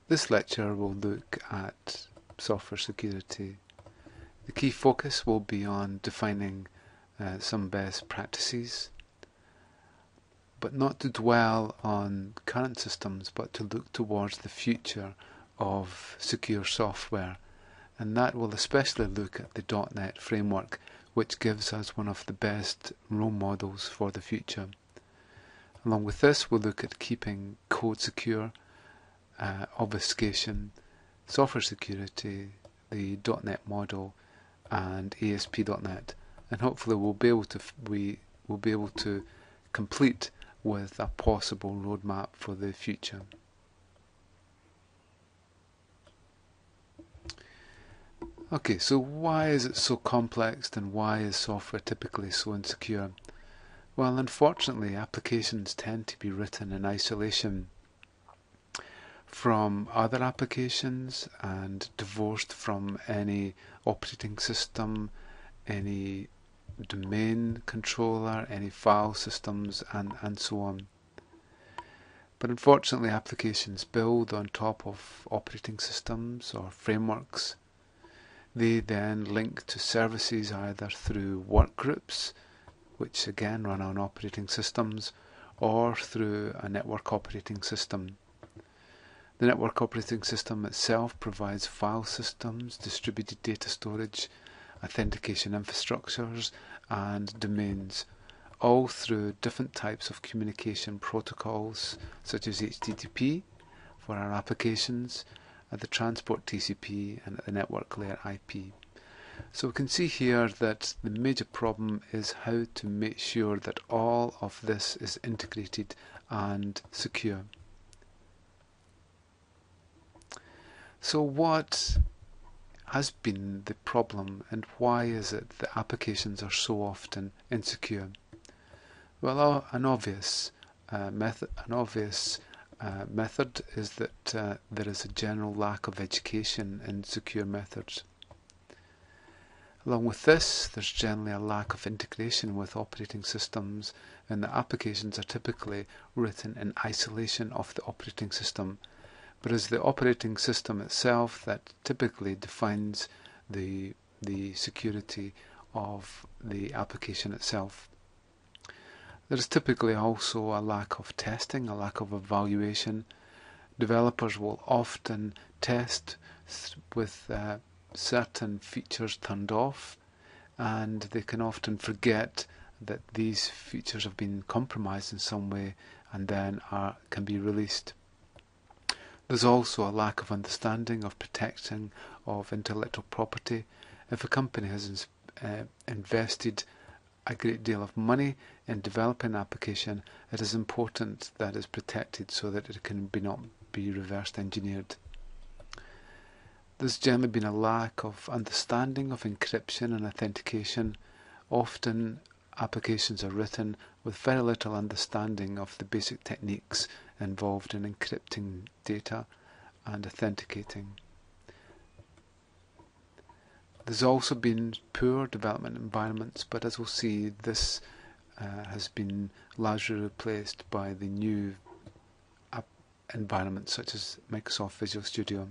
This lecture will look at software security. The key focus will be on defining some best practices, but not to dwell on current systems, but to look towards the future of secure software. And that will especially look at the .NET framework, which gives us one of the best role models for the future. Along with this, we'll look at keeping code secure, obfuscation, software security, the .NET model, and ASP.NET, and hopefully we'll be able to complete with a possible roadmap for the future. Okay, so why is it so complex, and why is software typically so insecure? Well, unfortunately, applications tend to be written in isolation from other applications and divorced from any operating system, any domain controller, any file systems, and so on. But unfortunately, applications build on top of operating systems or frameworks. They then link to services either through workgroups, which again run on operating systems, or through a network operating system. The network operating system itself provides file systems, distributed data storage, authentication infrastructures, and domains, all through different types of communication protocols such as HTTP for our applications, at the transport TCP, and at the network layer IP. So we can see here that the major problem is how to make sure that all of this is integrated and secure. So what has been the problem, and why is it that applications are so often insecure? Well, an obvious method is that there is a general lack of education in secure methods. Along with this, there's generally a lack of integration with operating systems, and the applications are typically written in isolation of the operating system. But it's the operating system itself that typically defines the security of the application itself. There is typically also a lack of testing, a lack of evaluation. Developers will often test with certain features turned off, and they can often forget that these features have been compromised in some way and then can be released. There's also a lack of understanding of protection of intellectual property. If a company has invested a great deal of money in developing an application, it is important that it's protected so that it can not be reverse engineered. There's generally been a lack of understanding of encryption and authentication. Often applications are written with very little understanding of the basic techniques involved in encrypting data and authenticating. There's also been poor development environments, but as we'll see, this has been largely replaced by the new environments such as Microsoft Visual Studio.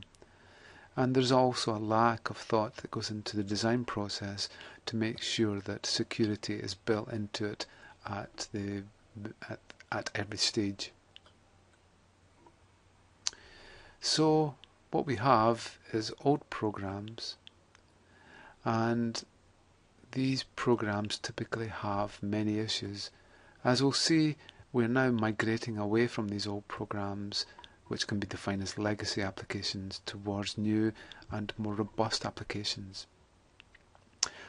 And there's also a lack of thought that goes into the design process to make sure that security is built into it at every stage. So what we have is old programs, and these programs typically have many issues. As we'll see, we're now migrating away from these old programs, which can be defined as legacy applications, towards new and more robust applications.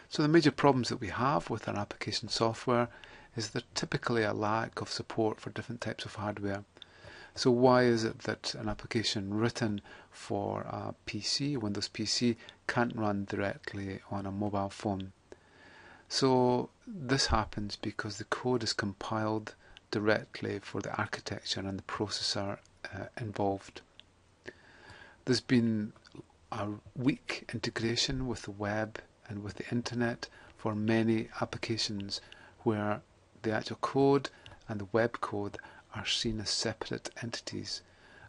So the major problems that we have with our application software is there typically a lack of support for different types of hardware. So why is it that an application written for a PC, Windows PC, can't run directly on a mobile phone? So this happens because the code is compiled directly for the architecture and the processor involved. There's been a weak integration with the web and with the internet for many applications, where the actual code and the web code are seen as separate entities.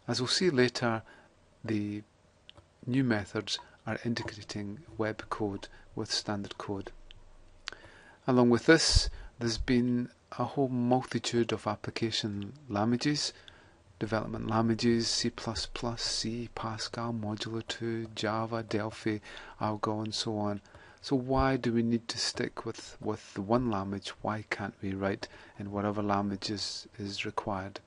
As we'll see later, the new methods are integrating web code with standard code. Along with this, there's been a whole multitude of application languages, development languages, C++, C, Pascal, Modulo 2, Java, Delphi, Algo, and so on. So why do we need to stick with the one language? Why can't we write in whatever language is required?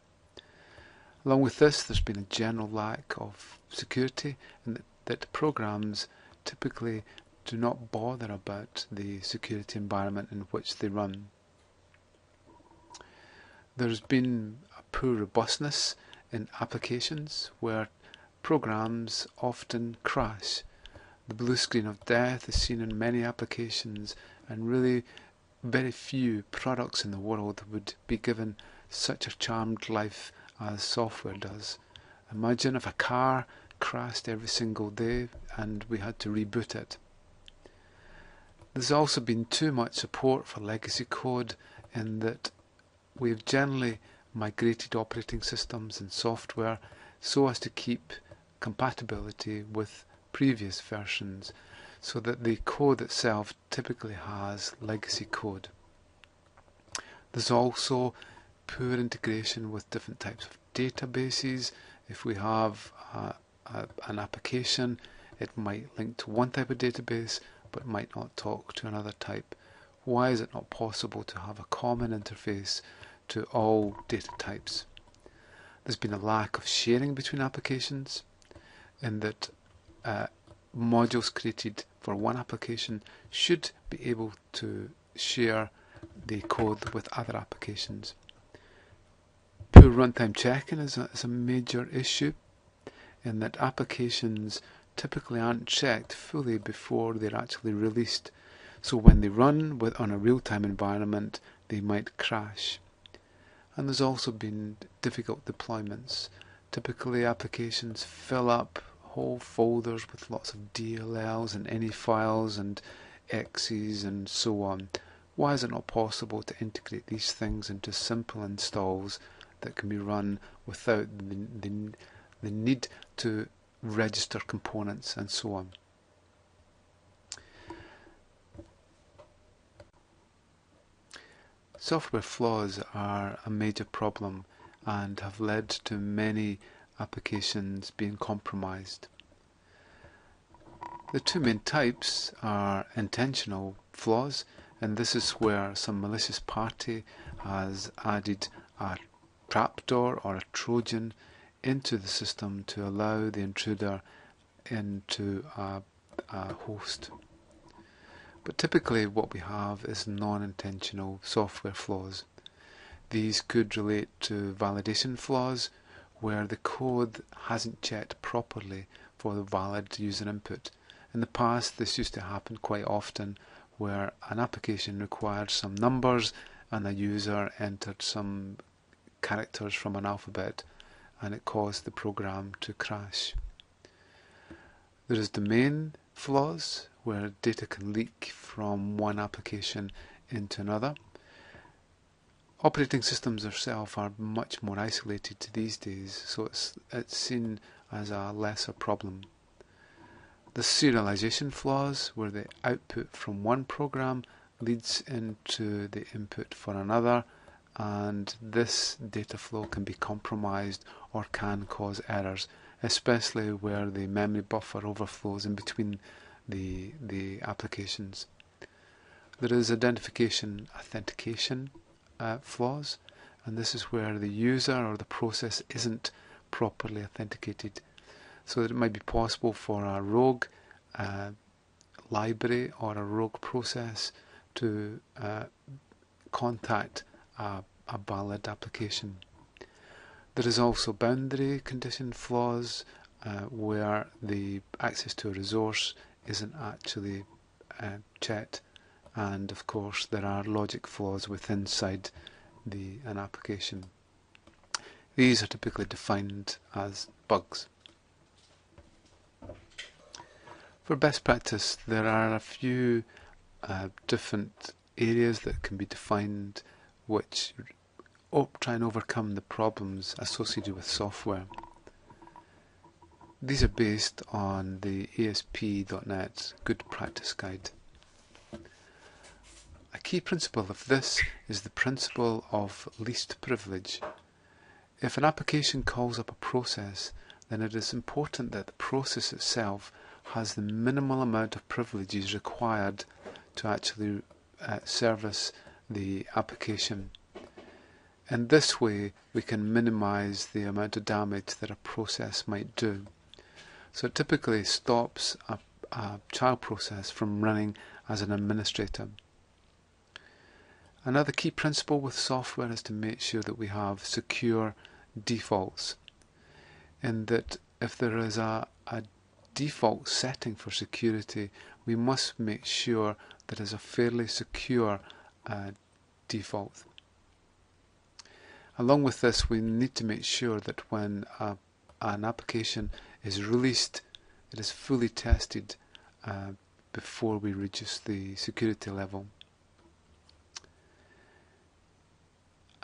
Along with this, there's been a general lack of security, and that programs typically do not bother about the security environment in which they run. There's been a poor robustness in applications where programs often crash. The blue screen of death is seen in many applications, and really very few products in the world would be given such a charmed life as software does. Imagine if a car crashed every single day and we had to reboot it. There's also been too much support for legacy code, in that we've generally migrated operating systems and software so as to keep compatibility with previous versions, so that the code itself typically has legacy code. There's also poor integration with different types of databases. If we have an application, it might link to one type of database but might not talk to another type. Why is it not possible to have a common interface to all data types? There's been a lack of sharing between applications, in that modules created for one application should be able to share the code with other applications. Poor runtime checking is a major issue, in that applications typically aren't checked fully before they're actually released. So when they run on a real-time environment, they might crash. And there's also been difficult deployments. Typically applications fill up whole folders with lots of DLLs and any files and exes and so on. Why is it not possible to integrate these things into simple installs that can be run without the need to register components and so on? Software flaws are a major problem and have led to many applications being compromised. The two main types are intentional flaws, and this is where some malicious party has added a trapdoor or a Trojan into the system to allow the intruder into a host. But typically what we have is non-intentional software flaws. These could relate to validation flaws, where the code hasn't checked properly for the valid user input. In the past, this used to happen quite often, where an application required some numbers and a user entered some characters from an alphabet, and it caused the program to crash. There is domain flaws, where data can leak from one application into another. Operating systems themselves are much more isolated these days, so it's seen as a lesser problem. The serialization flaws, where the output from one program leads into the input for another, and this data flow can be compromised or can cause errors, especially where the memory buffer overflows in between the applications. There is identification authentication flaws, and this is where the user or the process isn't properly authenticated, so that it might be possible for a rogue library or a rogue process to contact a valid application. There is also boundary condition flaws, where the access to a resource isn't actually checked, and of course there are logic flaws within an application. These are typically defined as bugs. For best practice, there are a few different areas that can be defined which try and overcome the problems associated with software. These are based on the ASP.NET Good Practice Guide. A key principle of this is the principle of least privilege. If an application calls up a process, then it is important that the process itself has the minimal amount of privileges required to actually service the application. In this way, we can minimize the amount of damage that a process might do. So it typically stops a child process from running as an administrator. Another key principle with software is to make sure that we have secure defaults, in that if there is a default setting for security, we must make sure that it is a fairly secure default. Along with this, we need to make sure that when an application is released, it is fully tested before we reduce the security level.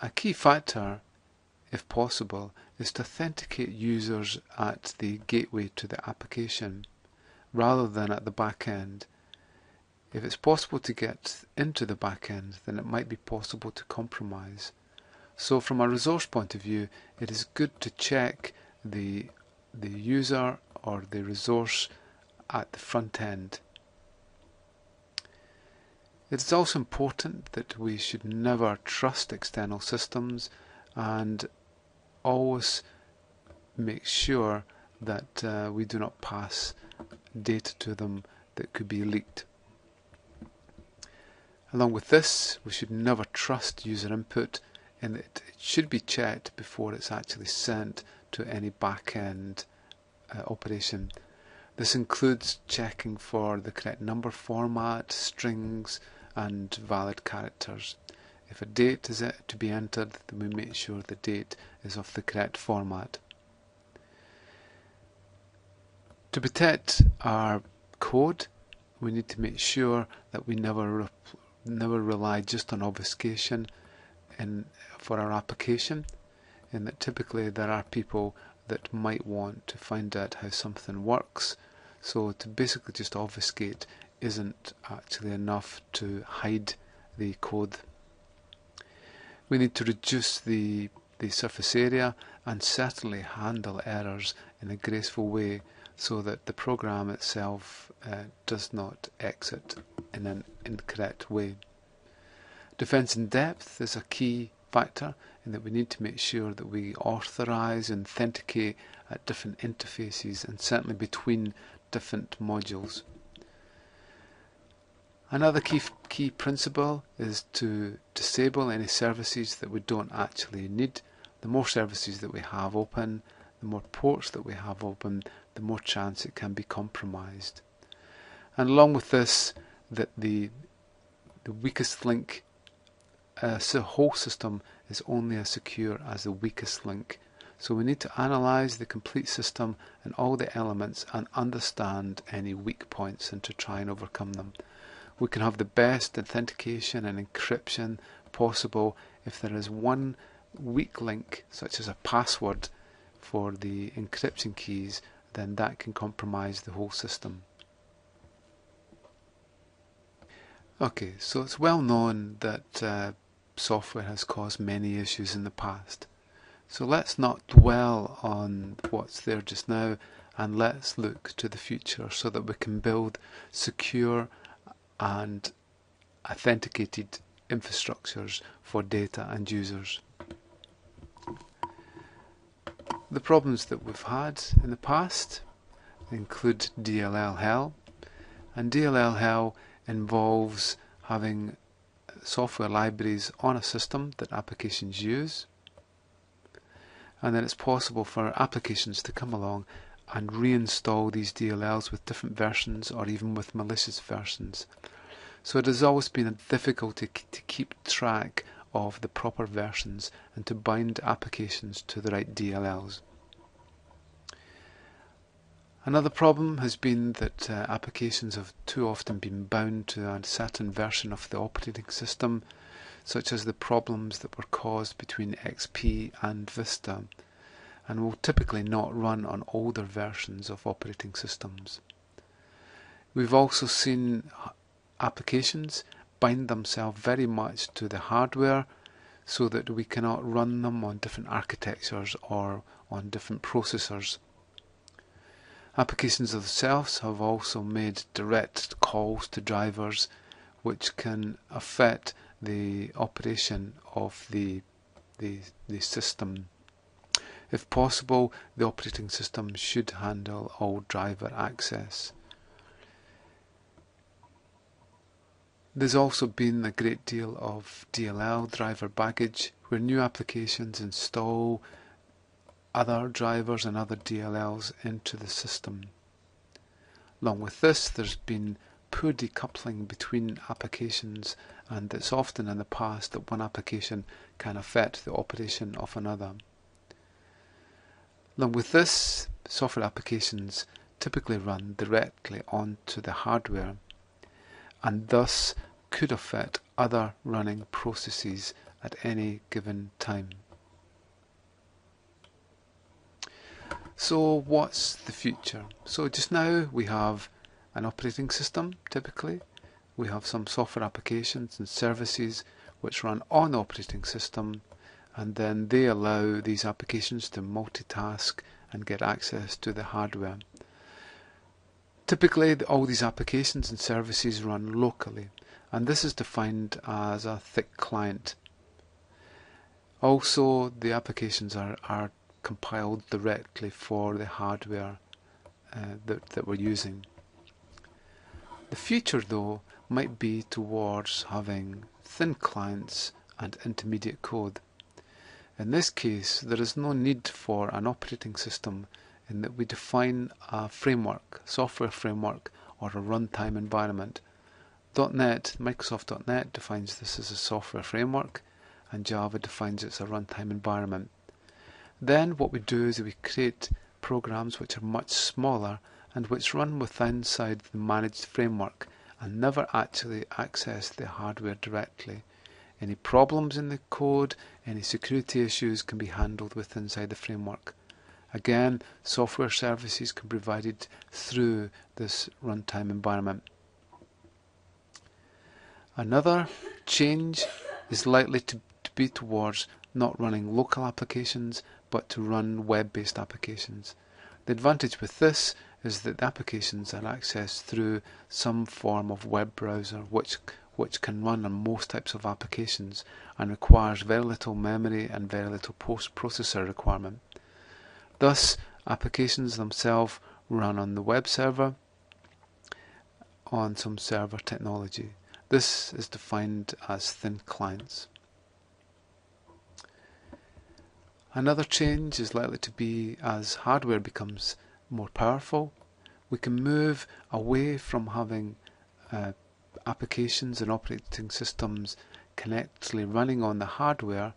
A key factor, if possible, is to authenticate users at the gateway to the application rather than at the back end. If it's possible to get into the back end, then it might be possible to compromise. So from a resource point of view, it is good to check the user or the resource at the front end. It's also important that we should never trust external systems and always make sure that we do not pass data to them that could be leaked. Along with this, we should never trust user input, and it should be checked before it's actually sent to any back-end operation. This includes checking for the correct number format, strings, and valid characters. If a date is to be entered, then we make sure the date is of the correct format. To protect our code, we need to make sure that we never rely just on obfuscation for our application, and that typically there are people that might want to find out how something works. So to basically just obfuscate isn't actually enough to hide the code. We need to reduce the surface area and certainly handle errors in a graceful way so that the program itself does not exit in an incorrect way. Defense in depth is a key factor in that we need to make sure that we authorize and authenticate at different interfaces and certainly between different modules. Another key principle is to disable any services that we don't actually need. The more services that we have open, the more ports that we have open, the more chance it can be compromised. And along with this, that the weakest link, the whole system is only as secure as the weakest link. So we need to analyze the complete system and all the elements and understand any weak points and to try and overcome them. We can have the best authentication and encryption possible. If there is one weak link, such as a password for the encryption keys, then that can compromise the whole system. Okay, so it's well known that software has caused many issues in the past. So let's not dwell on what's there just now, and let's look to the future so that we can build secure and authenticated infrastructures for data and users. The problems that we've had in the past include DLL hell, and DLL hell involves having software libraries on a system that applications use, and then it's possible for applications to come along and reinstall these DLLs with different versions or even with malicious versions. So it has always been a difficulty to keep track of the proper versions and to bind applications to the right DLLs. Another problem has been that applications have too often been bound to a certain version of the operating system, such as the problems that were caused between XP and Vista. and will typically not run on older versions of operating systems. We've also seen applications bind themselves very much to the hardware so that we cannot run them on different architectures or on different processors. Applications themselves have also made direct calls to drivers which can affect the operation of the system. If possible, the operating system should handle all driver access. There's also been a great deal of DLL, driver baggage, where new applications install other drivers and other DLLs into the system. Along with this, there's been poor decoupling between applications, and it's often in the past that one application can affect the operation of another. Along with this, software applications typically run directly onto the hardware, and thus could affect other running processes at any given time. So what's the future? So just now we have an operating system, typically. We have some software applications and services which run on the operating system, and then they allow these applications to multitask and get access to the hardware. Typically, all these applications and services run locally, and this is defined as a thick client. Also, the applications are compiled directly for the hardware that we're using. The future, though, might be towards having thin clients and intermediate code. In this case, there is no need for an operating system in that we define a framework, software framework, or a runtime environment. Microsoft.NET defines this as a software framework, and Java defines it as a runtime environment. Then what we do is we create programs which are much smaller and which run inside the managed framework and never actually access the hardware directly. Any problems in the code, any security issues can be handled inside the framework. Again, software services can be provided through this runtime environment. Another change is likely to be towards not running local applications, but to run web-based applications. The advantage with this is that the applications are accessed through some form of web browser which can run on most types of applications and requires very little memory and very little post-processor requirement. Thus, applications themselves run on the web server on some server technology. This is defined as thin clients. Another change is likely to be as hardware becomes more powerful. We can move away from having applications and operating systems connectedly running on the hardware.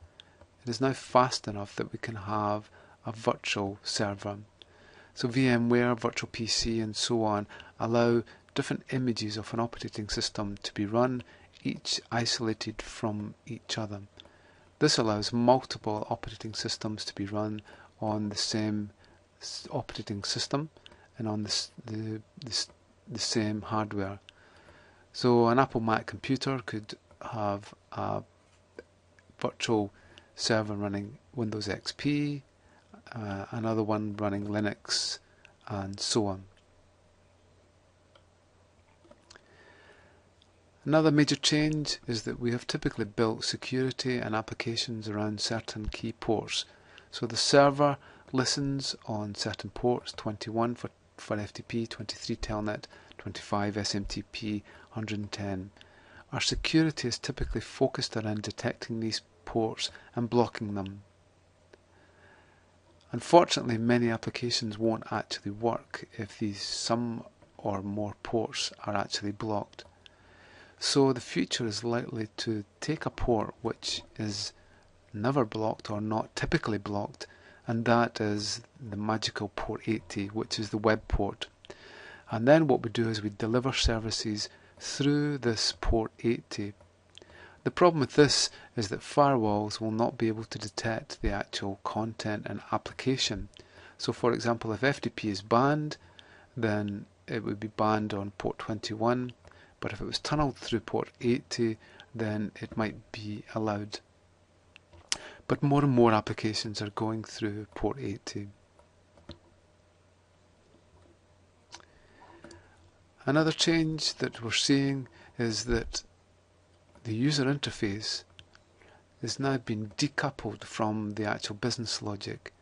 It is now fast enough that we can have a virtual server. So VMware, Virtual PC and so on allow different images of an operating system to be run, each isolated from each other. This allows multiple operating systems to be run on the same operating system and on the same hardware. So an Apple Mac computer could have a virtual server running Windows XP, another one running Linux, and so on. Another major change is that we have typically built security and applications around certain key ports. So the server listens on certain ports, 21 for FTP, 23 Telnet, 25 SMTP, 110. Our security is typically focused around detecting these ports and blocking them. Unfortunately, many applications won't actually work if some or more ports are actually blocked. So the future is likely to take a port which is never blocked or not typically blocked, and that is the magical port 80, which is the web port. And then what we do is we deliver services through this port 80. The problem with this is that firewalls will not be able to detect the actual content and application. So for example, if FTP is banned, then it would be banned on port 21, but if it was tunneled through port 80, then it might be allowed. But more and more applications are going through port 80. Another change that we're seeing is that the user interface is now being decoupled from the actual business logic.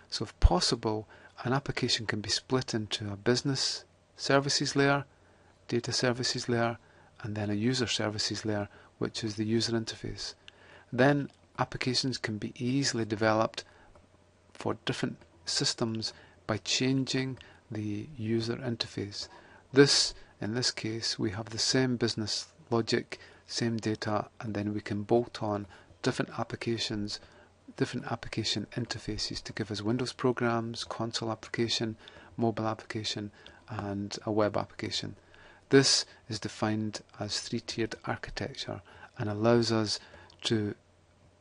So if possible, an application can be split into a business services layer, data services layer, and then a user services layer, which is the user interface. Then applications can be easily developed for different systems by changing the user interface. In this case, we have the same business logic, same data, and then we can bolt on different application interfaces to give us Windows programs, console application, mobile application, and a web application. This is defined as three-tiered architecture and allows us to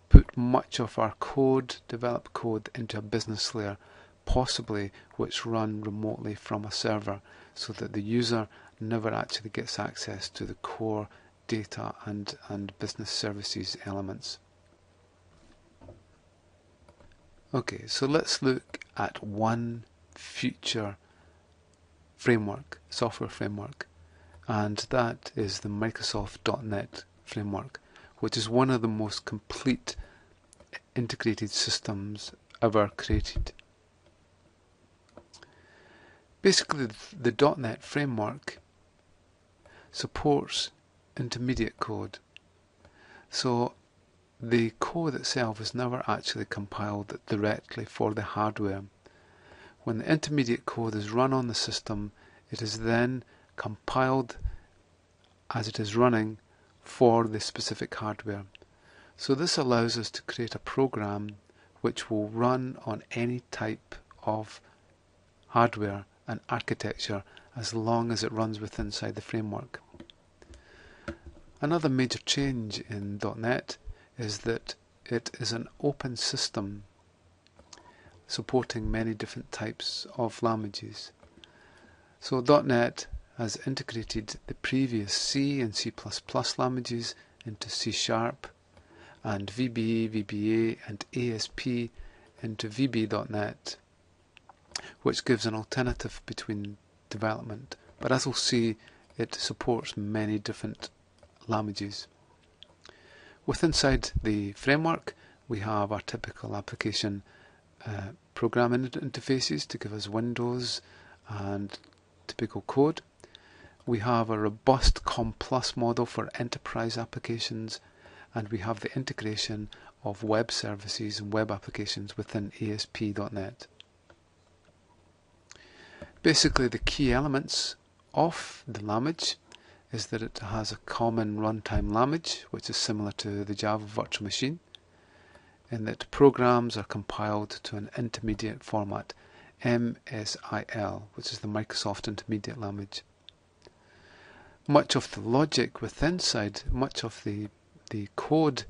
put much of our code, developed code, into a business layer, possibly which run remotely from a server, so that the user never actually gets access to the core data and business services elements. Okay, so let's look at one future framework, software framework, and that is the Microsoft.NET framework, which is one of the most complete integrated systems ever created. Basically, the .NET framework supports intermediate code. So the code itself is never actually compiled directly for the hardware. When the intermediate code is run on the system, it is then compiled as it is running for the specific hardware. So this allows us to create a program which will run on any type of hardware and architecture as long as it runs within inside the framework. Another major change in .NET is that it is an open system supporting many different types of languages. So .NET has integrated the previous C and C++ languages into C# and VB, VBA and ASP into VB.NET, which gives an alternative between development. But as we'll see, it supports many different languages. Inside the framework, we have our typical application programming interfaces to give us Windows and typical code. We have a robust COM+ model for enterprise applications, and we have the integration of web services and web applications within ASP.NET. Basically, the key elements of the language is that it has a common runtime language, which is similar to the Java virtual machine, in that programs are compiled to an intermediate format, MSIL, which is the Microsoft Intermediate Language. Much of the logic much of the code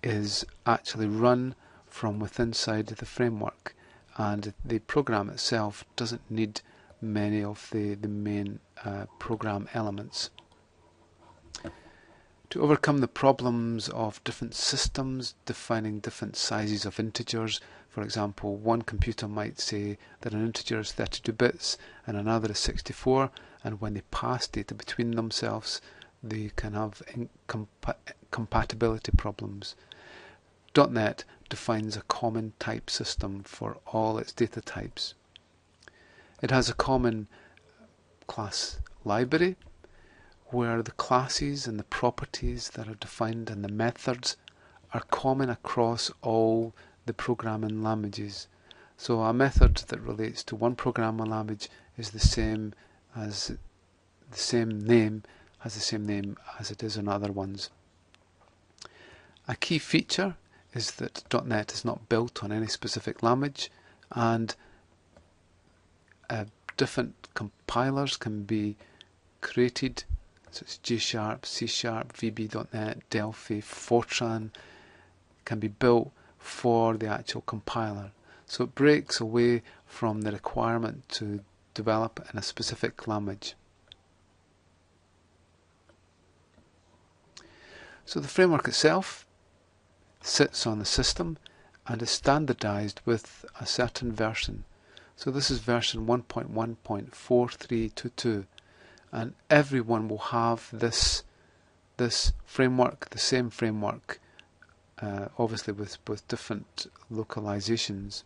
is actually run from within inside the framework, and the program itself doesn't need many of the main program elements. To overcome the problems of different systems defining different sizes of integers, for example, one computer might say that an integer is 32 bits and another is 64, and when they pass data between themselves, they can have compatibility problems. .NET defines a common type system for all its data types. It has a common class library where the classes and the properties that are defined and the methods are common across all the programming languages. So a method that relates to one programming language is the same name as it is in other ones. A key feature is that .NET is not built on any specific language, and different compilers can be created So it's G#, C#, VB.NET, Delphi, Fortran can be built for the actual compiler. So it breaks away from the requirement to develop in a specific language. So the framework itself sits on the system and is standardized with a certain version. So this is version 1.1.4322, and everyone will have this framework, the same framework, obviously with different localizations.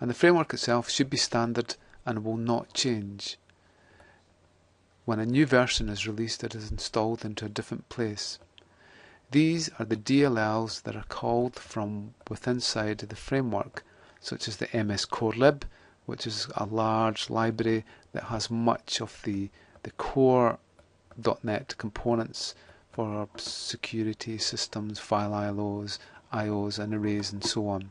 And the framework itself should be standard and will not change. When a new version is released, it is installed into a different place. These are the DLLs that are called from within inside the framework, such as the MS Core Lib, which is a large library that has much of the core .NET components for security systems, file IOs and arrays and so on.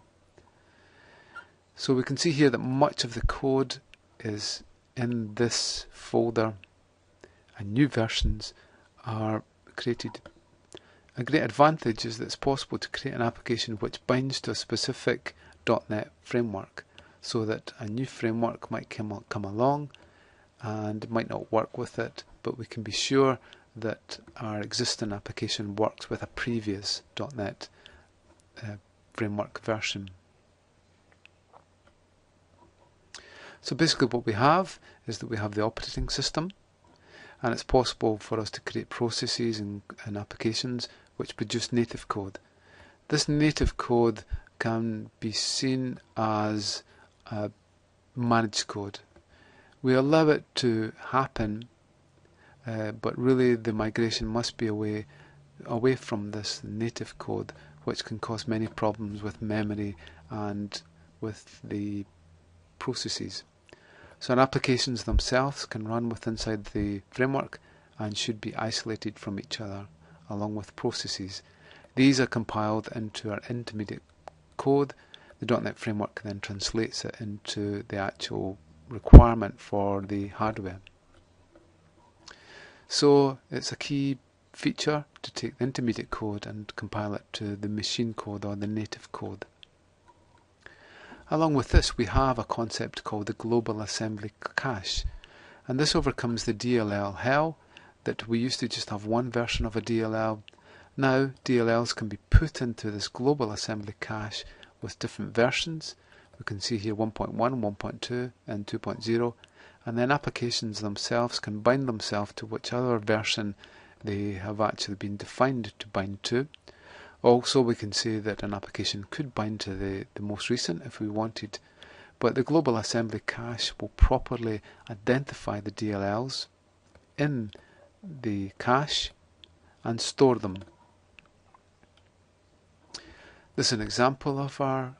So we can see here that much of the code is in this folder and new versions are created. A great advantage is that it's possible to create an application which binds to a specific .NET framework, so that a new framework might come along and might not work with it, but we can be sure that our existing application works with a previous .NET framework version. So basically what we have is that we have the operating system, and it's possible for us to create processes and applications which produce native code. This native code can be seen as managed code. We allow it to happen, but really the migration must be away from this native code, which can cause many problems with memory and with the processes. So applications themselves can run inside the framework and should be isolated from each other, along with processes. These are compiled into our intermediate code. The .NET framework then translates it into the actual requirement for the hardware. So it's a key feature to take the intermediate code and compile it to the machine code or the native code. Along with this, we have a concept called the global assembly cache, and this overcomes the DLL hell that we used to just have one version of a DLL. Now DLLs can be put into this global assembly cache with different versions. We can see here 1.1, 1.2 and 2.0, and then applications themselves can bind themselves to whichever version they have actually been defined to bind to. Also, we can say that an application could bind to the most recent if we wanted, but the global assembly cache will properly identify the DLLs in the cache and store them. This is an example of our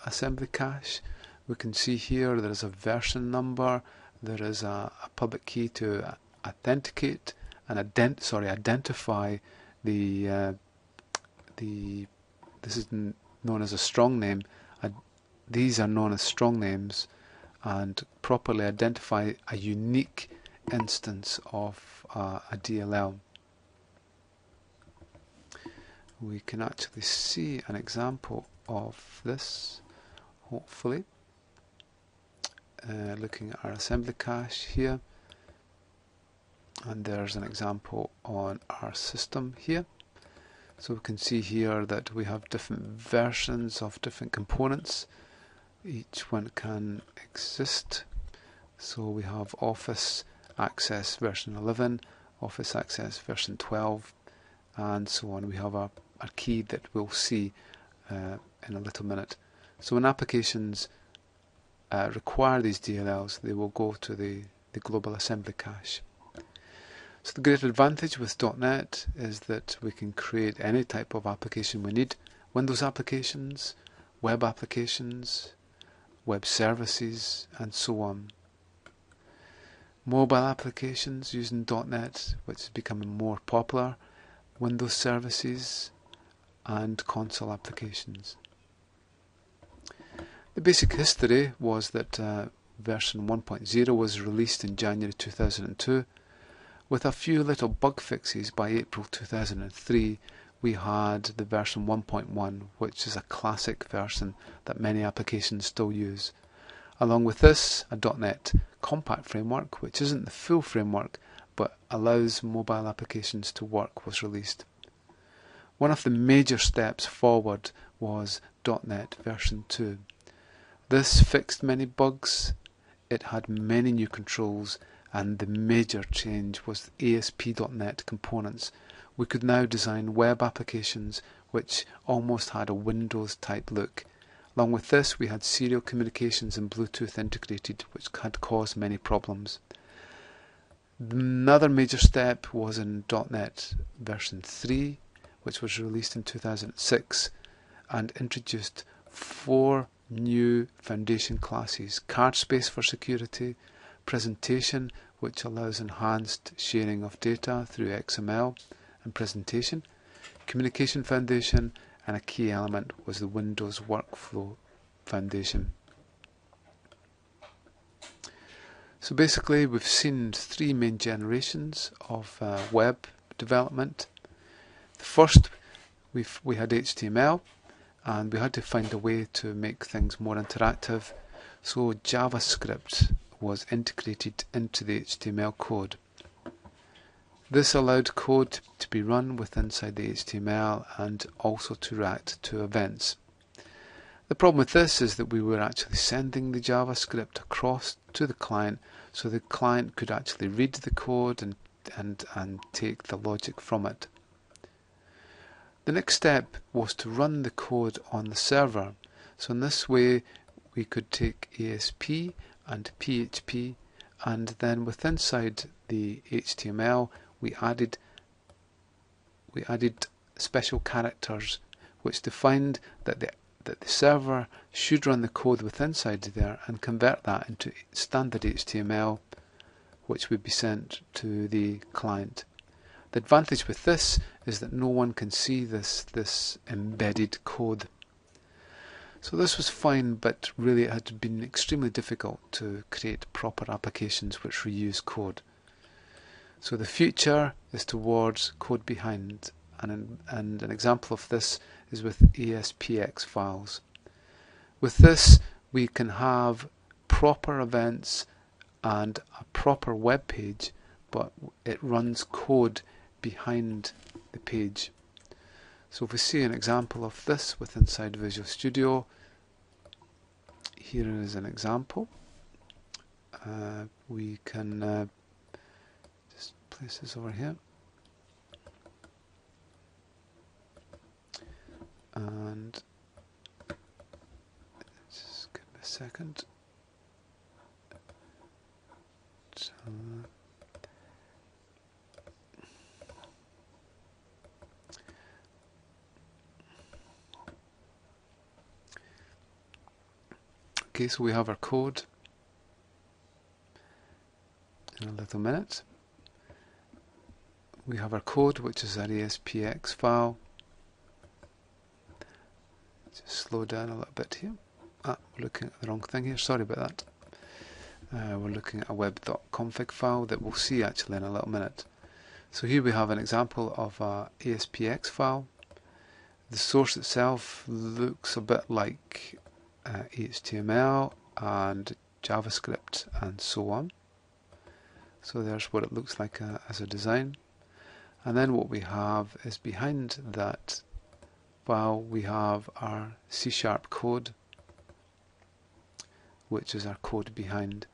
assembly cache. We can see here there is a version number, there is a public key to authenticate and identify this is known as a strong name. These are known as strong names, and properly identify a unique instance of a DLL. We can actually see an example of this, hopefully, looking at our assembly cache here, and there's an example on our system here. So we can see here that we have different versions of different components. Each one can exist. So we have Office Access version 11, Office Access version 12, and so on. We have our key that we'll see in a little minute. So when applications require these DLLs, they will go to the global assembly cache. So the great advantage with .NET is that we can create any type of application we need. Windows applications, web services, and so on. Mobile applications using .NET, which is becoming more popular, Windows services, and console applications. The basic history was that version 1.0 was released in January 2002. With a few little bug fixes by April 2003, we had the version 1.1, which is a classic version that many applications still use. Along with this, a .NET Compact framework, which isn't the full framework but allows mobile applications to work, was released. One of the major steps forward was .NET version 2. This fixed many bugs, it had many new controls, and the major change was ASP.NET components. We could now design web applications which almost had a Windows type look. Along with this, we had serial communications and Bluetooth integrated, which had caused many problems. Another major step was in .NET version 3, which was released in 2006 and introduced 4 new foundation classes: card space for security, presentation, which allows enhanced sharing of data through XML and presentation, communication foundation, and a key element was the Windows Workflow Foundation. So basically we've seen 3 main generations of web development. The first, we had HTML, and we had to find a way to make things more interactive, so JavaScript was integrated into the HTML code. This allowed code to be run inside the HTML and also to react to events. The problem with this is that we were actually sending the JavaScript across to the client, so the client could actually read the code and take the logic from it. The next step was to run the code on the server. So in this way we could take ASP and PHP, and then inside the HTML we added special characters which defined that the server should run the code inside there and convert that into standard HTML, which would be sent to the client. The advantage with this is that no one can see this embedded code. So this was fine, but really it had been extremely difficult to create proper applications which reuse code. So the future is towards code behind, and an example of this is with ASPX files. With this we can have proper events and a proper web page, but it runs code behind the page. So if we see an example of this inside Visual Studio, here is an example. We can just place this over here, and just give me a second. So, okay, so we have our code in a little minute. We have our code, which is our ASPX file. Just slow down a little bit here. We're looking at the wrong thing here, sorry about that. We're looking at a web.config file that we'll see actually in a little minute. So here we have an example of a ASPX file. The source itself looks a bit like HTML and JavaScript and so on. So there's what it looks like as a design. And then what we have is behind that file we have our C# code, which is our code behind.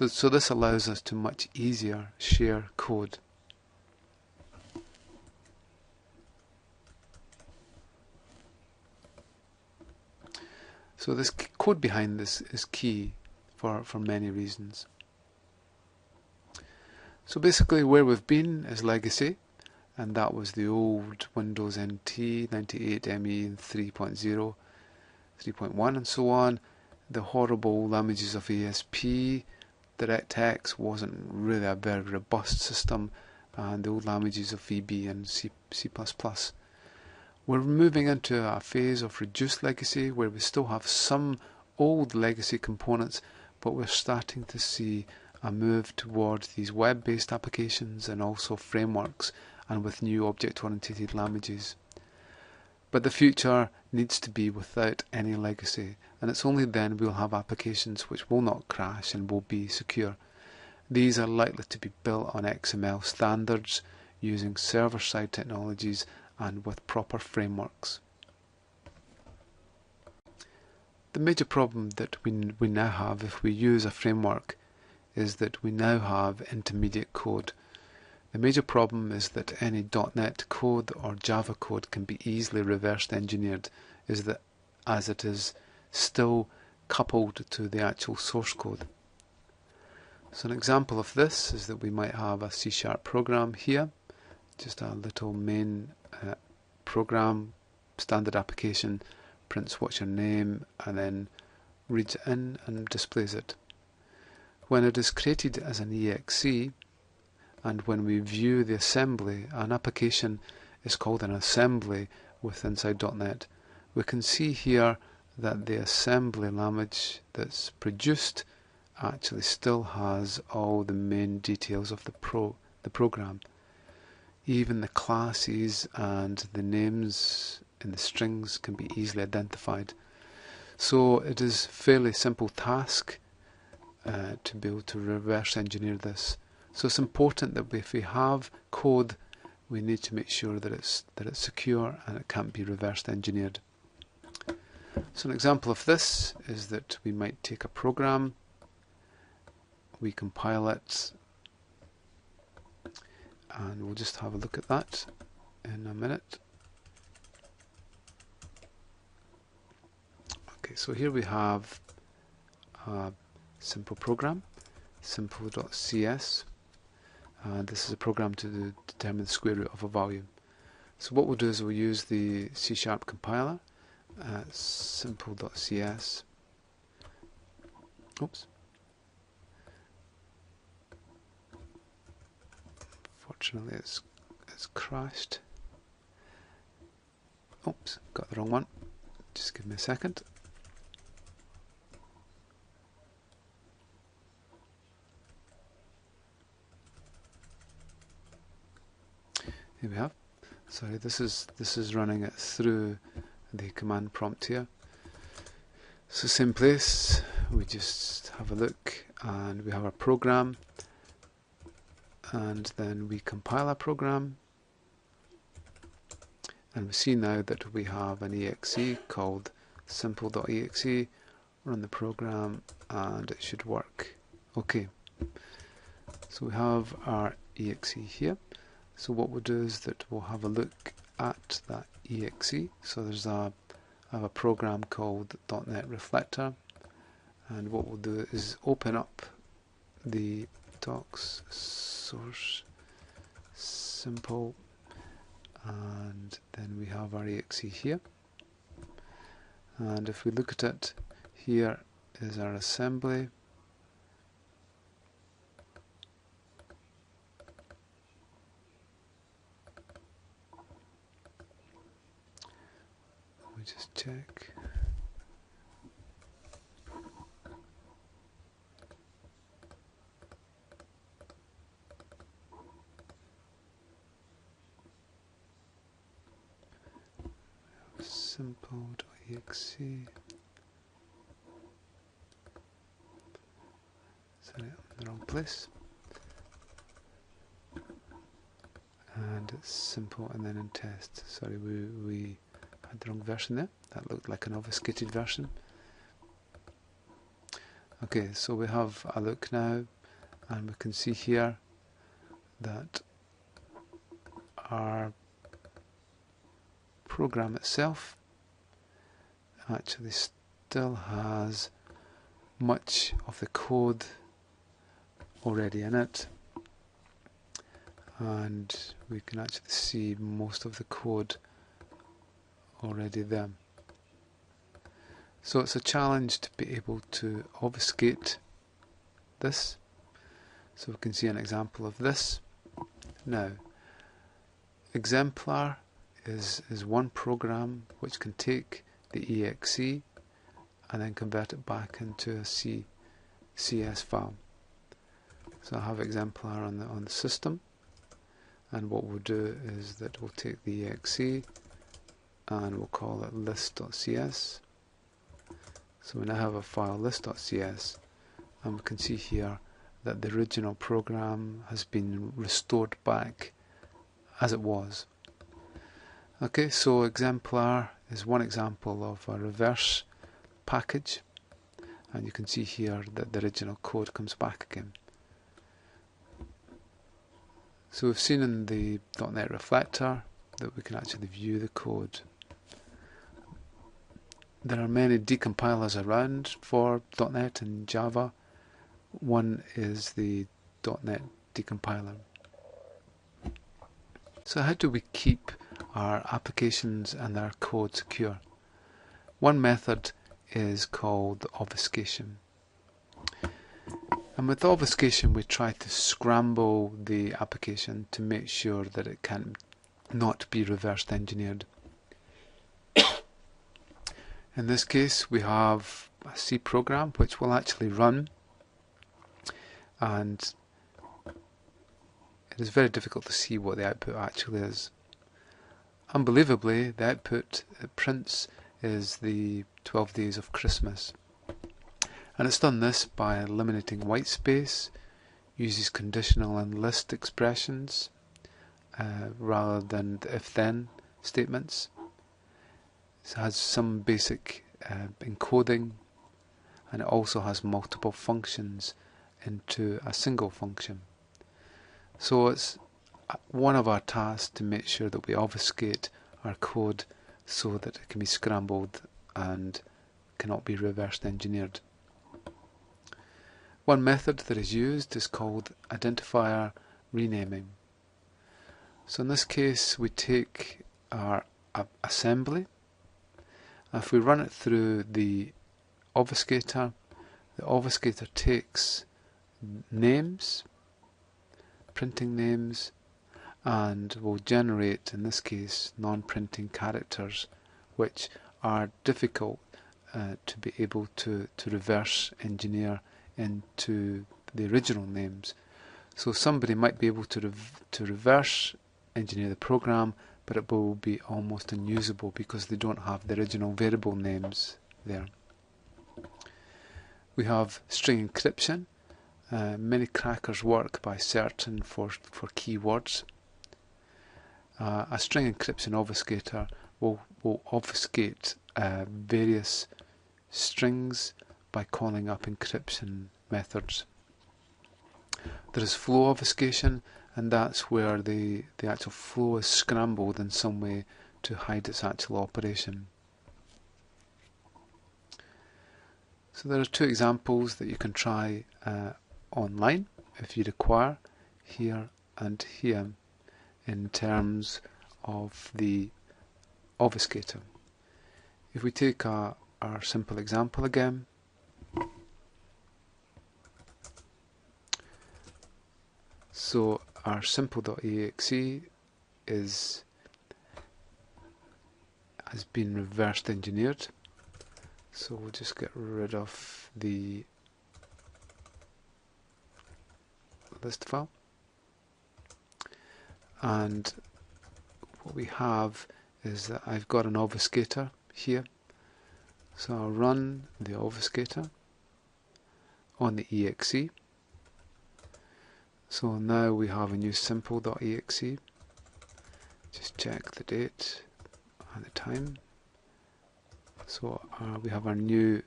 So this allows us to much easier share code. So this code behind this is key for many reasons. So basically where we've been is legacy, and that was the old Windows NT, 98 ME, 3.0, 3.1 and so on. The horrible images of ASP, DirectX wasn't really a very robust system, and the old languages of VB and C++. We're moving into a phase of reduced legacy where we still have some old legacy components, but we're starting to see a move towards these web-based applications and also frameworks and with new object-oriented languages. But the future needs to be without any legacy, and it's only then we'll have applications which will not crash and will be secure. These are likely to be built on XML standards, using server-side technologies and with proper frameworks. The major problem that we now have if we use a framework is that we now have intermediate code. The major problem is that any .NET code or Java code can be easily reverse engineered as it is still coupled to the actual source code. So an example of this is that we might have a C# program here, just a little main program, standard application, prints what's your name and then reads it in and displays it. When it is created as an exe, and when we view the assembly, an application is called an assembly inside .NET. We can see here that the assembly language that's produced actually still has all the main details of the program. Even the classes and the names in the strings can be easily identified. So it is a fairly simple task to be able to reverse engineer this. So it's important that if we have code, we need to make sure that it's secure and it can't be reverse engineered. So an example of this is that we might take a program, we compile it, and we'll just have a look at that in a minute. Okay, so here we have a simple program, simple.cs. And this is a program to determine the square root of a volume. So what we'll do is we'll use the C# compiler, simple.cs. Oops. Fortunately, it's crashed. Oops, got the wrong one. Just give me a second. Here we have. Sorry, this is running it through the command prompt here. So same place, we just have a look and we have our program, and then we compile our program, and we see now that we have an exe called simple.exe. Run the program and it should work. Okay, so we have our exe here. So what we'll do is that we'll have a look at that exe. So I have a program called .NET Reflector, and what we'll do is open up the docs source simple, and then we have our exe here. And if we look at it, here is our assembly. We just check. Simple.exe. Sorry, I'm in the wrong place. And it's simple and then in test. Sorry, we had the wrong version there. That looked like an obfuscated version. Okay, so we have a look now, and we can see here that our program itself actually still has much of the code already in it, and we can actually see most of the code already there. So it's a challenge to be able to obfuscate this. So we can see an example of this. Now, exemplar is one program which can take the exe and then convert it back into a CS file. So I have exemplar on the system, and what we'll do is that we'll take the exe and we'll call it list.cs. So we now have a file list.cs, and we can see here that the original program has been restored back as it was. Okay, so exemplar is one example of a reverse package, and you can see here that the original code comes back again. So we've seen in the .NET Reflector that we can actually view the code. There are many decompilers around for .NET and Java. One is the .NET Decompiler. So how do we keep our applications and our code secure? One method is called obfuscation. And with obfuscation we try to scramble the application to make sure that it can not be reverse engineered. In this case we have a C program which will actually run, and it is very difficult to see what the output actually is. Unbelievably, the output it prints is the 12 days of Christmas. And it's done this by eliminating white space, uses conditional and list expressions rather than the if-then statements. It has some basic encoding, and it also has multiple functions into a single function. So it's one of our tasks to make sure that we obfuscate our code so that it can be scrambled and cannot be reverse engineered. One method that is used is called identifier renaming. So in this case we take our assembly. If we run it through the obfuscator takes names, printing names, and will generate, in this case, non-printing characters which are difficult to be able to reverse engineer into the original names. So somebody might be able to reverse engineer the program, but it will be almost unusable because they don't have the original variable names there. We have string encryption. Many crackers work by searching for keywords. A string encryption obfuscator will obfuscate various strings by calling up encryption methods. There is flow obfuscation, and that's where the actual flow is scrambled in some way to hide its actual operation. So there are two examples that you can try online if you require, here and here, in terms of the obfuscator. If we take our simple example again, so our simple.exe has been reversed engineered. So we'll just get rid of the list file, and what we have is that I've got an obfuscator here. So I'll run the obfuscator on the exe. So now we have a new simple.exe. Just check the date and the time. So we have our new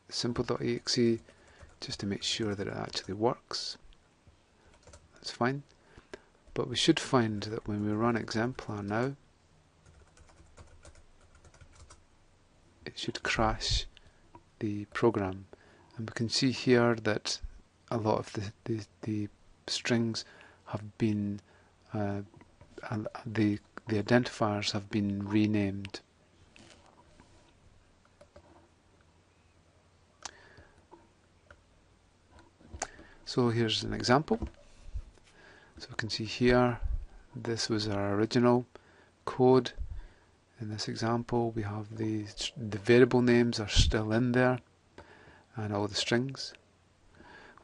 simple.exe, just to make sure that it actually works. That's fine. But we should find that when we run exemplar now, it should crash the program. And we can see here that a lot of the strings have been, the identifiers have been renamed. So here's an example. So we can see here, this was our original code. In this example, we have the variable names are still in there, and all the strings.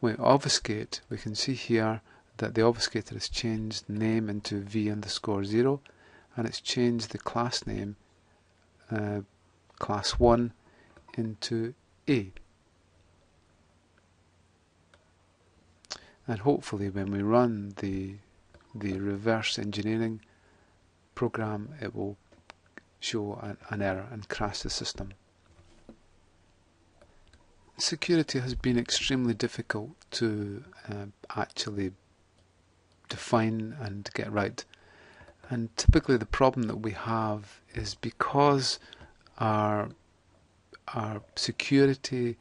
When we obfuscate, we can see here that the obfuscator has changed name into v_0, and it's changed the class name class 1 into A. And hopefully when we run the reverse engineering program, it will show an error and crash the system. Security has been extremely difficult to actually define and get right. And typically the problem that we have is because our security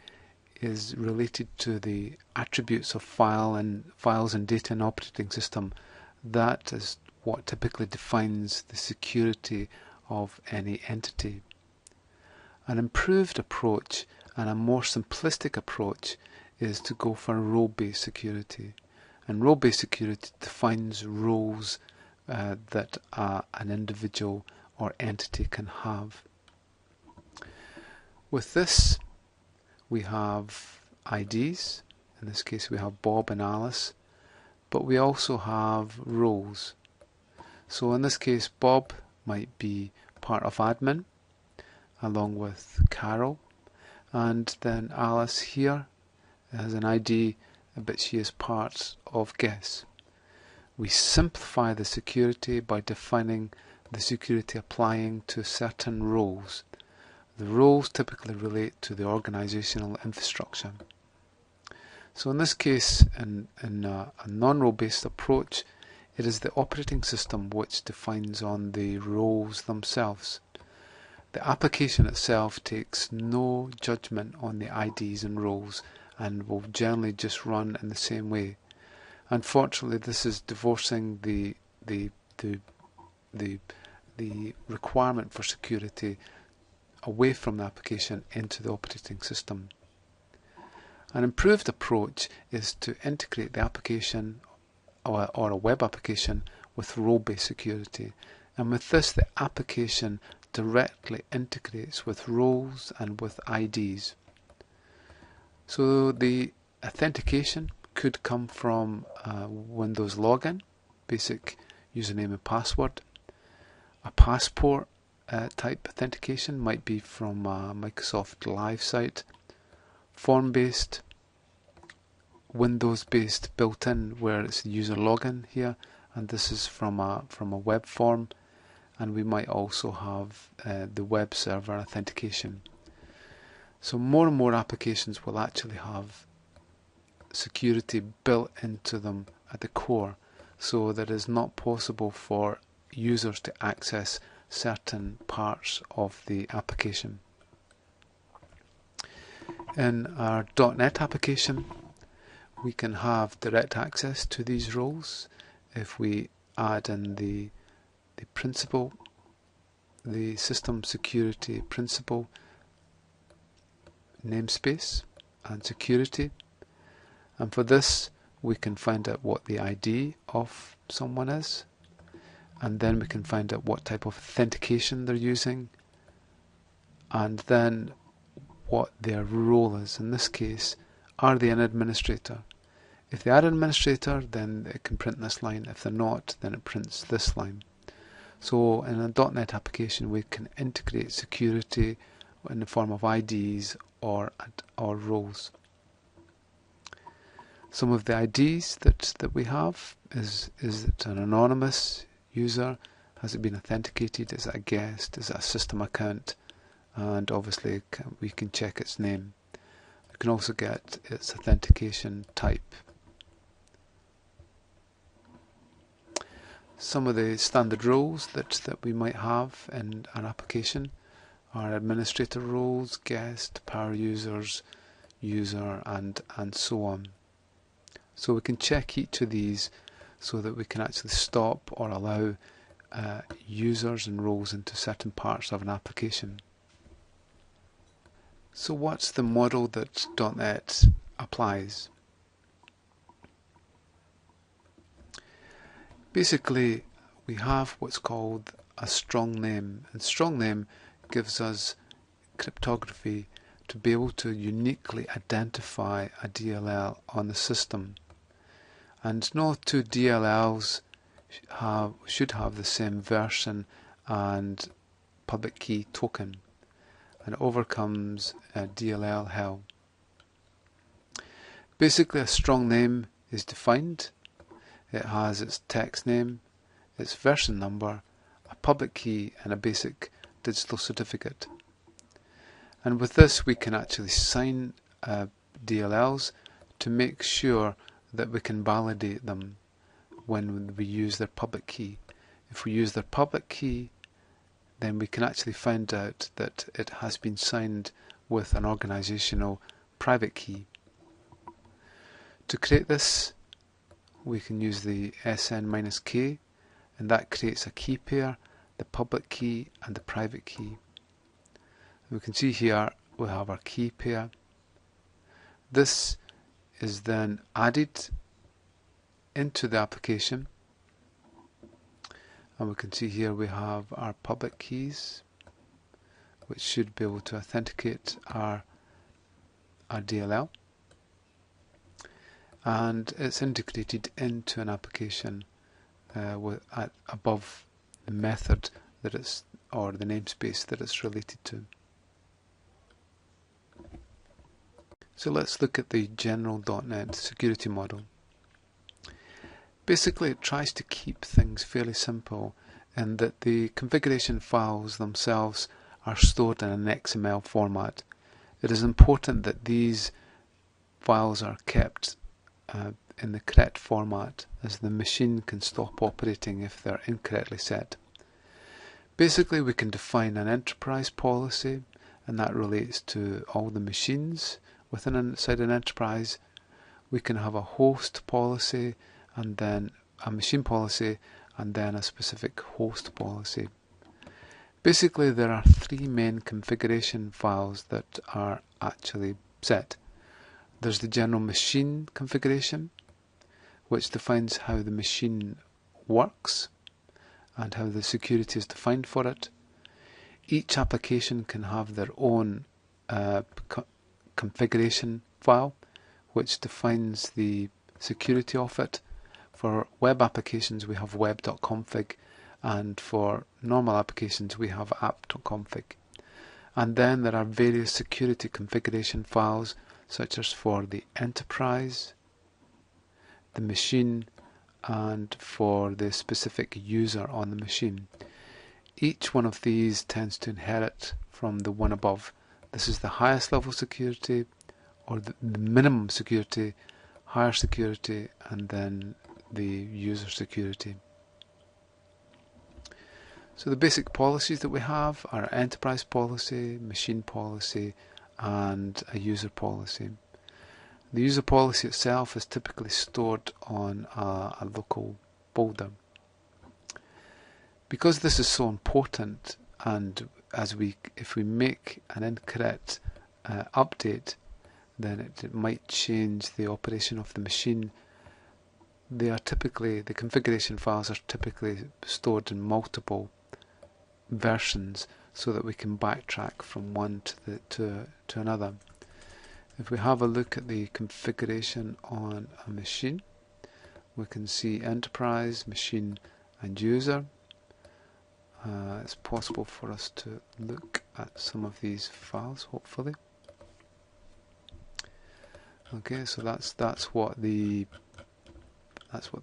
is related to the attributes of files and data in operating system. That is what typically defines the security of any entity. An improved approach and a more simplistic approach is to go for role-based security. And role-based security defines roles that an individual or entity can have. With this, we have IDs. In this case we have Bob and Alice, but we also have roles. So in this case Bob might be part of admin along with Carol, and then Alice here has an ID, but she is part of guess. We simplify the security by defining the security applying to certain roles. The roles typically relate to the organizational infrastructure. So in this case, in a non-role based approach, it is the operating system which defines on the roles themselves. The application itself takes no judgment on the IDs and roles and will generally just run in the same way. Unfortunately, this is divorcing the requirement for security away from the application into the operating system. An improved approach is to integrate the application or a web application with role-based security, and with this the application directly integrates with roles and with IDs. So the authentication could come from Windows login, basic username and password. A passport type authentication might be from a Microsoft Live site. Form-based, Windows-based built-in, where it's the user login here, and this is from a web form. And we might also have the web server authentication. So more and more applications will actually have security built into them at the core, so that it is not possible for users to access certain parts of the application. In our .NET application, we can have direct access to these roles if we add in the principal, the system security principal namespace and security. And for this, we can find out what the ID of someone is, and then we can find out what type of authentication they're using, and then what their role is. In this case, are they an administrator? If they are an administrator, then it can print this line. If they're not, then it prints this line. So in a .NET application, we can integrate security in the form of IDs or roles. Some of the IDs that we have is it an anonymous user? Has it been authenticated? Is it a guest? Is it a system account? And obviously we can check its name. We can also get its authentication type. Some of the standard roles that we might have in an application are administrator roles, guest, power users, user, and so on. So we can check each of these so that we can actually stop or allow users and roles into certain parts of an application. So what's the model that .NET applies? Basically, we have what's called a strong name, and strong name gives us cryptography to be able to uniquely identify a DLL on the system. And no two DLLs should have the same version and public key token, and overcomes DLL hell. Basically, a strong name is defined. It has its text name, its version number, a public key, and a basic digital certificate. And with this, we can actually sign DLLs to make sure that we can validate them when we use their public key. If we use their public key, then we can actually find out that it has been signed with an organizational private key. To create this, we can use the SN-K, and that creates a key pair, the public key and the private key. And we can see here we have our key pair. This is then added into the application, and we can see here we have our public keys, which should be able to authenticate our DLL, and it's integrated into an application above the method that it's, or the namespace that it's related to. So let's look at the general .NET security model. Basically, it tries to keep things fairly simple in that the configuration files themselves are stored in an XML format. It is important that these files are kept in the correct format, as the machine can stop operating if they're incorrectly set. Basically, we can define an enterprise policy, and that relates to all the machines inside an enterprise. We can have a host policy, and then a machine policy, and then a specific host policy. Basically, there are three main configuration files that are actually set. There's the general machine configuration, which defines how the machine works and how the security is defined for it. Each application can have their own configuration file, which defines the security of it. For web applications, we have web.config, and for normal applications, we have app.config. And then there are various security configuration files, such as for the enterprise, the machine, and for the specific user on the machine. Each one of these tends to inherit from the one above. This is the highest level security, or the minimum security, higher security, and then the user security. So the basic policies that we have are enterprise policy, machine policy, and a user policy. The user policy itself is typically stored on a local folder. Because this is so important, and if we make an incorrect update, then it might change the operation of the machine. The configuration files are typically stored in multiple versions, so that we can backtrack from one to another. If we have a look at the configuration on a machine, we can see enterprise, machine, and user. It's possible for us to look at some of these files, hopefully. Okay, so that's what the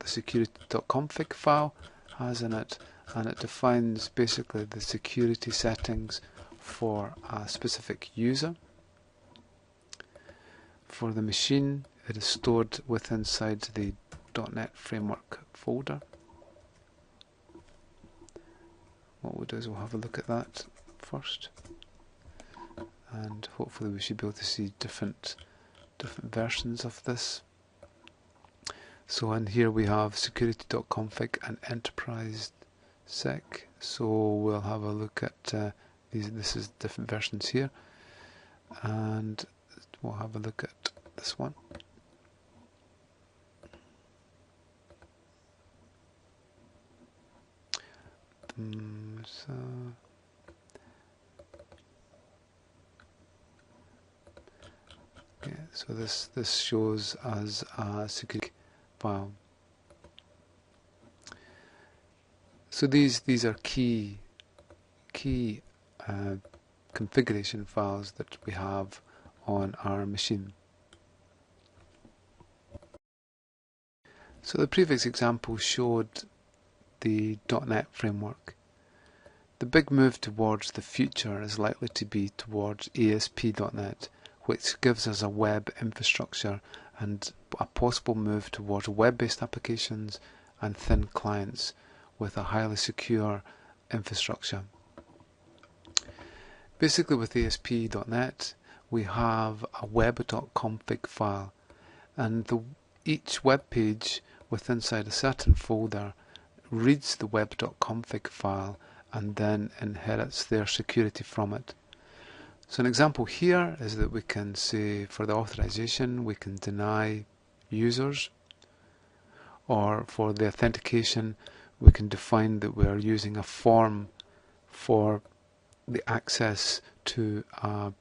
security.config file has in it, and it defines basically the security settings for a specific user. For the machine, it is stored inside the .NET Framework folder. What we'll do is we'll have a look at that first, and hopefully we should be able to see different versions of this. So in here we have security.config and enterprise sec. So we'll have a look at these. This is different versions here, and we'll have a look at this one. So this shows us a security file. So these are key configuration files that we have on our machine. So the previous example showed the .NET framework. The big move towards the future is likely to be towards ASP.NET, which gives us a web infrastructure and a possible move towards web-based applications and thin clients with a highly secure infrastructure. Basically with ASP.NET we have a web.config file, and each web page inside a certain folder reads the web.config file and then inherits their security from it. So an example here is that we can say for the authorization we can deny users, or for the authentication we can define that we are using a form for the access to a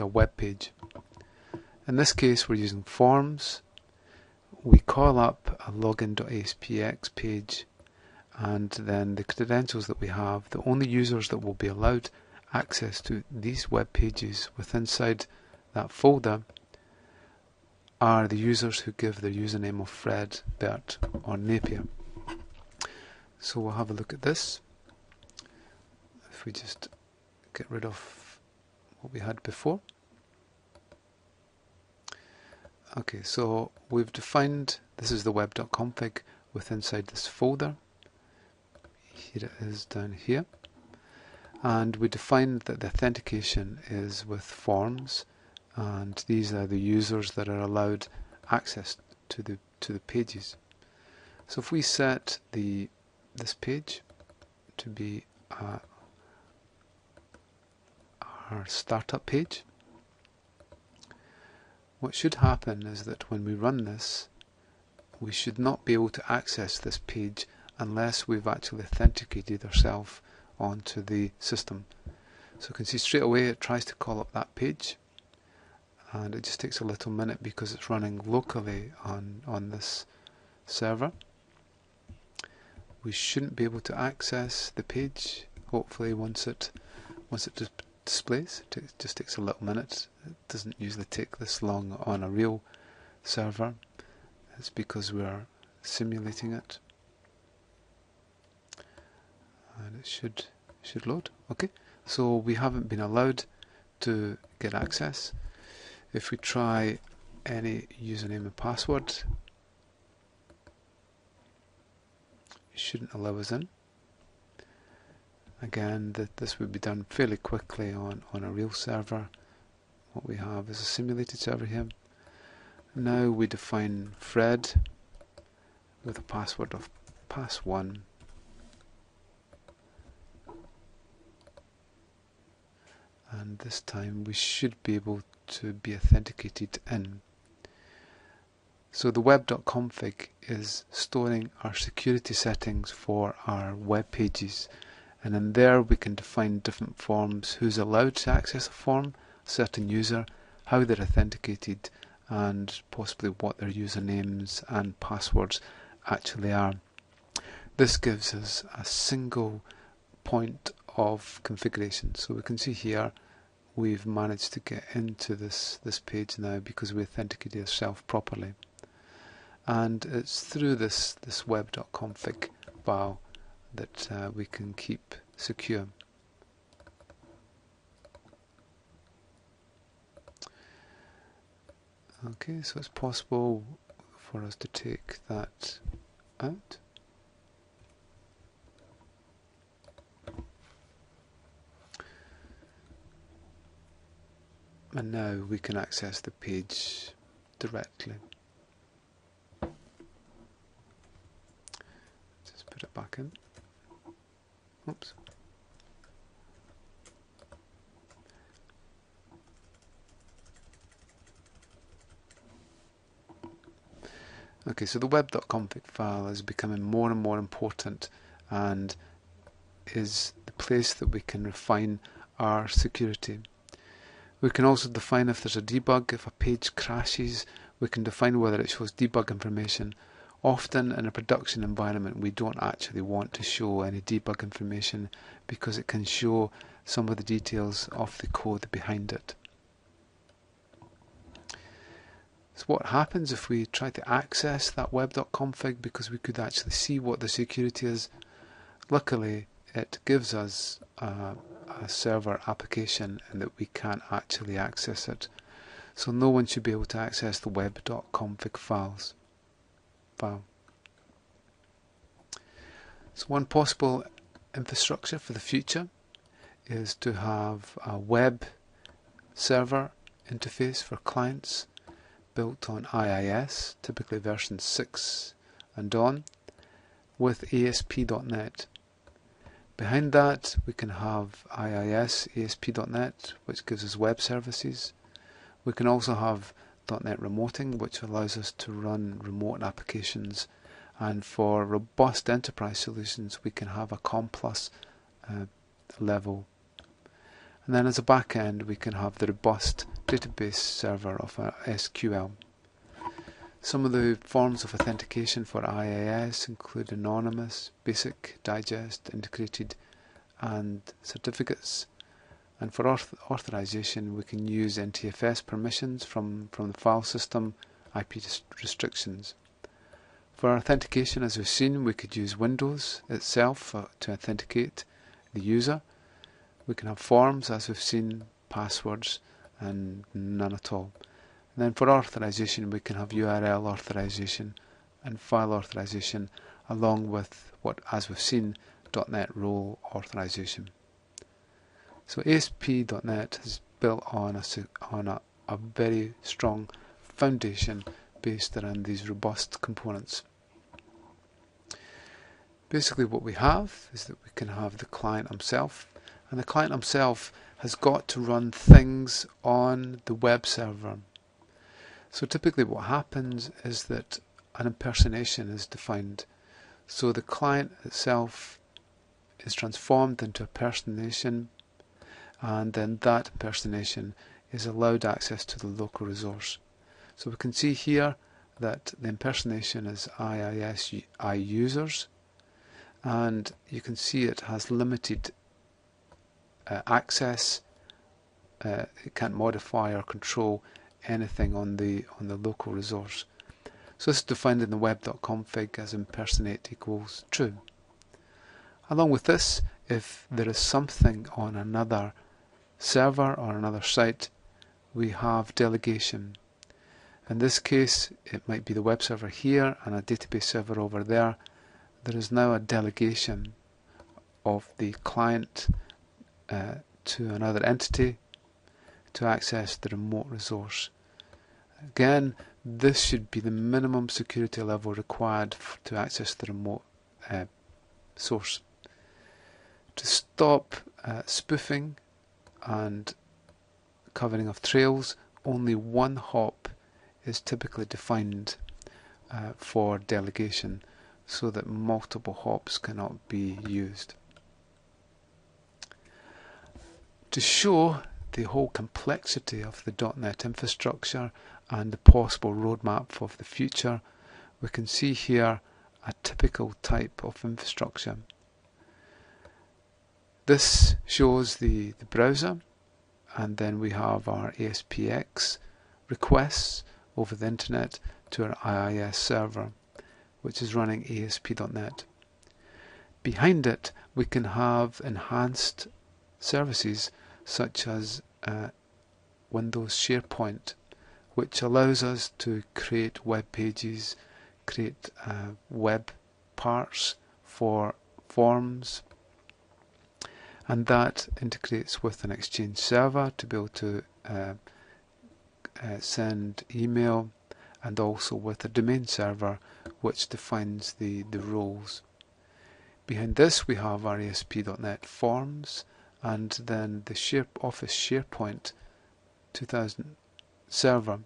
web page. In this case we're using forms. We call up a login.aspx page, and then the credentials that we have, the only users that will be allowed access to these web pages inside that folder are the users who give their username of Fred, Bert or Napier. So we'll have a look at this. If we just get rid of what we had before. Okay, so we've defined, this is the web.config inside this folder. Here it is down here. And we defined that the authentication is with forms, and these are the users that are allowed access to the pages. So if we set this page to be our startup page, what should happen is that when we run this, we should not be able to access this page unless we've actually authenticated ourselves onto the system. So you can see straight away it tries to call up that page, and it just takes a little minute because it's running locally on this server. We shouldn't be able to access the page, hopefully once it displays. It just takes a little minute. It doesn't usually take this long on a real server. It's because we're simulating it. And it should load. Okay, so we haven't been allowed to get access. If we try any username and password, it shouldn't allow us in. Again, this would be done fairly quickly on a real server. What we have is a simulated server here. Now we define Fred with a password of pass1. And this time we should be able to be authenticated in. So the web.config is storing our security settings for our web pages, and in there we can define different forms, who's allowed to access a form, a certain user, how they're authenticated, and possibly what their usernames and passwords actually are. This gives us a single point of configuration. So we can see here we've managed to get into this page now because we authenticated ourselves properly, and it's through this web.config file that we can keep secure. Okay, so it's possible for us to take that out. And now we can access the page directly. Just put it back in. Oops. Okay, so the web.config file is becoming more and more important and is the place that we can refine our security. We can also define if there's a debug. If a page crashes, we can define whether it shows debug information. Often in a production environment we don't actually want to show any debug information because it can show some of the details of the code behind it. So what happens if we try to access that web.config, because we could actually see what the security is? Luckily it gives us a server application and that we can't actually access it. So no one should be able to access the web.config file. So one possible infrastructure for the future is to have a web server interface for clients built on IIS, typically version 6 and on, with ASP.NET. Behind that we can have IIS ASP.NET, which gives us web services. We can also have .NET Remoting, which allows us to run remote applications, and for robust enterprise solutions we can have a COM+ level. And then as a backend we can have the robust database server of SQL. Some of the forms of authentication for IIS include anonymous, basic, digest, integrated and certificates. And for authorization we can use NTFS permissions from the file system, IP restrictions. For authentication, as we've seen, we could use Windows itself to authenticate the user. We can have forms, as we've seen, passwords and none at all. And then for authorization we can have URL authorization and file authorization, along with what, as we've seen, .NET role authorization. So ASP.NET is built on a very strong foundation based around these robust components. Basically what we have is that we can have the client himself, and the client himself has got to run things on the web server. So typically what happens is that an impersonation is defined. So the client itself is transformed into a impersonation, and then that impersonation is allowed access to the local resource. So we can see here that the impersonation is IIS users, and you can see it has limited access. It can't modify or control anything on the local resource. So this is defined in the web.config as impersonate equals true. Along with this, if there is something on another server or another site, we have delegation. In this case it might be the web server here and a database server over there. There is now a delegation of the client to another entity to access the remote resource. Again, this should be the minimum security level required to access the remote source. To stop spoofing and covering of trails, only one hop is typically defined for delegation, so that multiple hops cannot be used. To show the whole complexity of the .NET infrastructure and the possible roadmap of the future, we can see here a typical type of infrastructure. This shows the browser, and then we have our ASPX requests over the internet to our IIS server, which is running ASP.NET. Behind it we can have enhanced services such as Windows SharePoint, which allows us to create web pages, create web parts for forms, and that integrates with an Exchange server to be able to send email, and also with a domain server which defines the roles. Behind this we have our ASP.NET forms, and then the Office SharePoint 2000 server,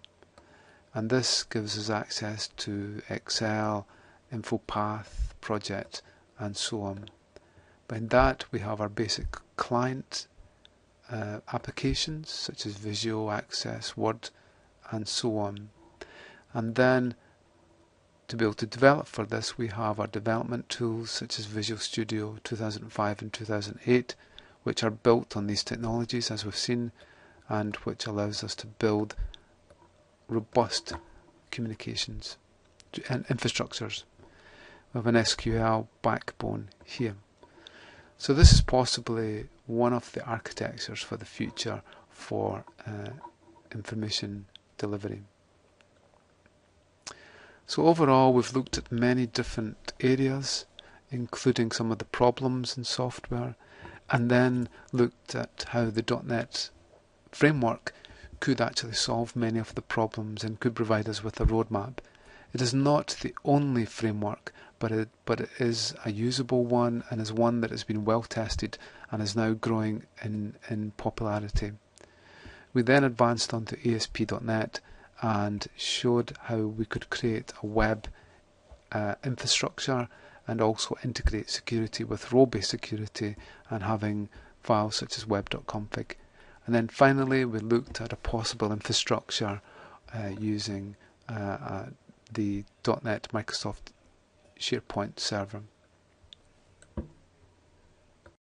and this gives us access to Excel, InfoPath, Project and so on. Behind that we have our basic client applications such as Visio, Access, Word, and so on. And then to be able to develop for this, we have our development tools such as Visual Studio 2005 and 2008, which are built on these technologies, as we've seen, and which allows us to build robust communications and infrastructures. We have an SQL backbone here. So this is possibly one of the architectures for the future for information delivery. So overall, we've looked at many different areas, including some of the problems in software, and then looked at how the .NET framework could actually solve many of the problems and could provide us with a roadmap. It is not the only framework, but it is a usable one, and is one that has been well tested and is now growing in popularity. We then advanced onto ASP.NET and showed how we could create a web infrastructure and also integrate security with role-based security and having files such as web.config. And then finally we looked at a possible infrastructure using the .NET Microsoft SharePoint server.